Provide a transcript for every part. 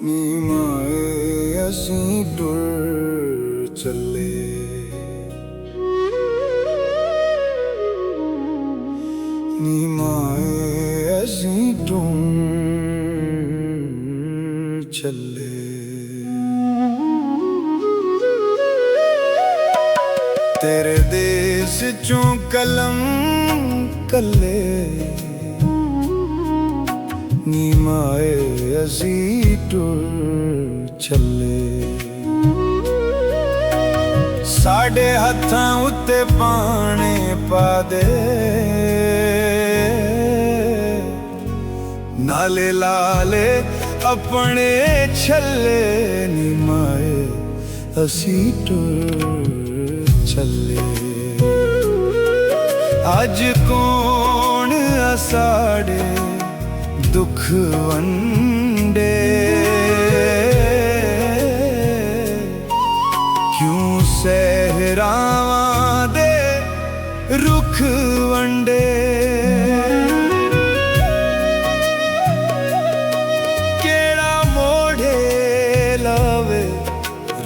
ਨੀ ਮਾਏ ਅਸੀਂ ਟੁਰ ਚੱਲੇ, ਨੀ ਮਾਏ ਅਸੀਂ ਟੁਰ ਚੱਲੇ। ਤੇਰੇ ਦੇਸ ਚੋਂ ਕਲਮ ਕੱਲੇ, ਨੀ ਮਾਏ ਅਸੀਂ ਟੁਰ ਚੱਲੇ। ਸਾਡੇ ਹੱਥਾਂ ਉੱਤੇ ਪਾਣੇ ਪਾ ਦੇ, ਨਾਲੇ ਲਾਲੇ ਆਪਣੇ ਛੱਲੇ, ਨੀ ਮਾਏ ਅਸੀਂ ਟੁਰ ਚੱਲੇ। ਅੱਜ ਕੌਣ ਆ ਸਾਡੇ ਦੁੱਖ ਵੰਡੇ, ਕਿਉਂ ਸਹਿਰਾਵਾਂ ਦੇ ਰੁੱਖ ਵੰਡੇ। ਕਿਹੜਾ ਮੋਢੇ ਲਾਵੇ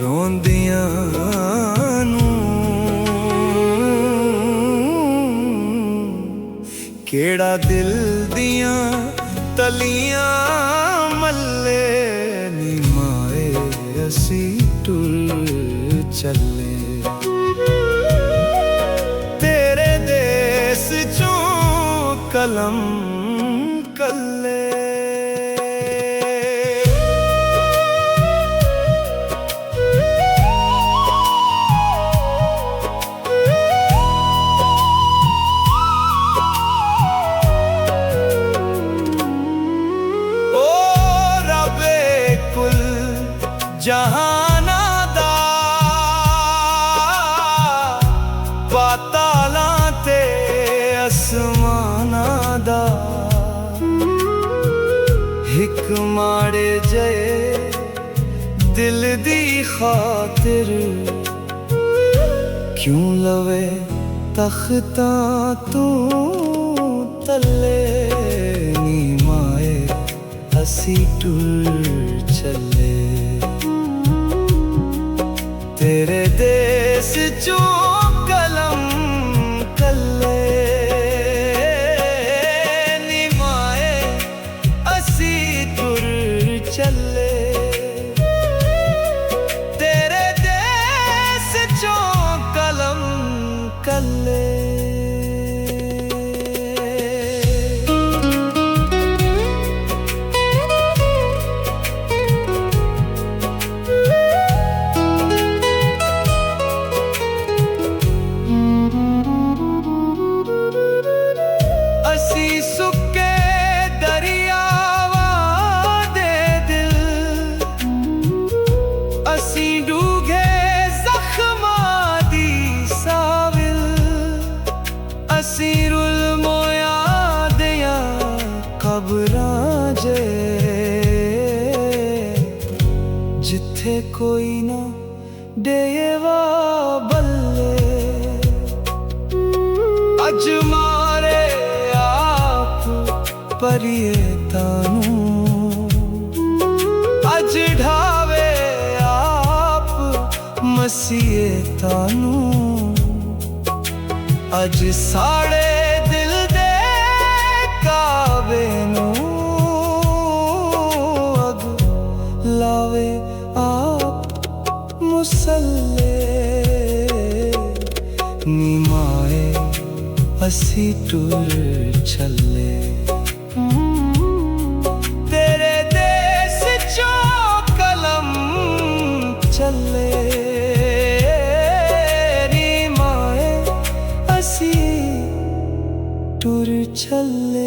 ਰੋਂਦੀਆਂ ਨੂੰ, ਕਿਹੜਾ ਦਿਲ ਦੀਆਂ ਤਲੀਆਂ ਮੱਲੇ, ਨੀ ਮਾਏ ਅਸੀਂ ਟੁਰ ਚੱਲੇ। ਤੇਰੇ ਦੇਸ ਚੋਂ ਕਲਮ ਕੱਲੇ। ਜਹਾਨਾਂ ਦਾ ਪਾਤਾਲਾਂ ਤੇ ਅਸਮਾਨਾਂ ਦਾ, ਇੱਕ ਮਾੜੇ ਜਿਹੇ ਦਿਲ ਦੀ ਖਾਤਰ, ਕਿਉਂ ਲਵੇ ਤਖਤਾਂ ਤੂੰ ਤੱਲੇ, ਨੀ ਮਾਏ ਅਸੀਂ ਟੁਰ ਚੱਲੇ। ਤੇਰੇ ਦੇਸ ਚੋਂ ਕਲਮ ਕੱਲੇ, ਨੀ ਮਾਏ ਅਸੀਂ ਟੁਰ ਚੱਲੇ। ਤੇਰੇ ਦੇਸ ਚੋਂ ਕਲਮ ਕੱਲੇ। ਅਸੀਂ ਰੁਲ ਮੋਇਆ ਦਿਆਂ ਕਬਰਾਂ ਜੇ, ਜਿੱਥੇ ਕੋਈ ਨਾ ਡੇਵਾ ਬੱਲੇ। ਅੱਜ ਮਾਰੇ ਆਪ ਪਰੀਏ ਤਾਨੂੰ, ਅੱਜ ਢਾਵੇ ਆਪ ਮਸੀਏ ਤਾਨੂੰ। ਅੱਜ ਸਾੜੇ ਦਿਲ ਦੇ ਕਾਵੇ ਨੂੰ ਅੱਗ ਲਾਵੇ ਆਪ ਮੁਸੱਲੇ, ਨੀ ਮਾਏ ਅਸੀਂ ਟੁਰ ਚੱਲੇ। ਤੇਰੇ ਦੇਸ ਚੋਂ ਕਲਮ ਚੱਲੇ, ਨੀ ਮਾਏ ਅਸੀਂ ਟੁਰ ਚੱਲੇ।